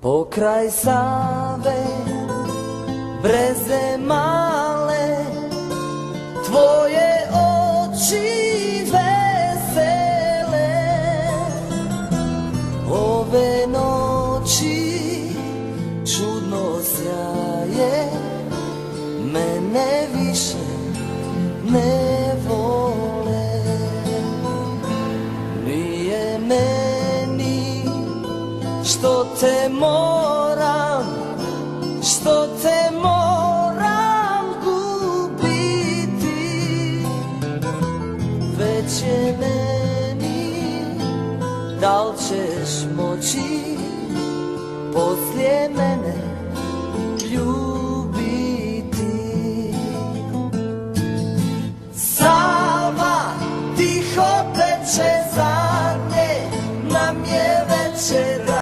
Pokraj Save, breze male, tvoje oči vesele. Ove noći čudno sjaje, mene više ne vole. Nije meni što te moram gubiti, već je meni da li ćeš moći poslije mene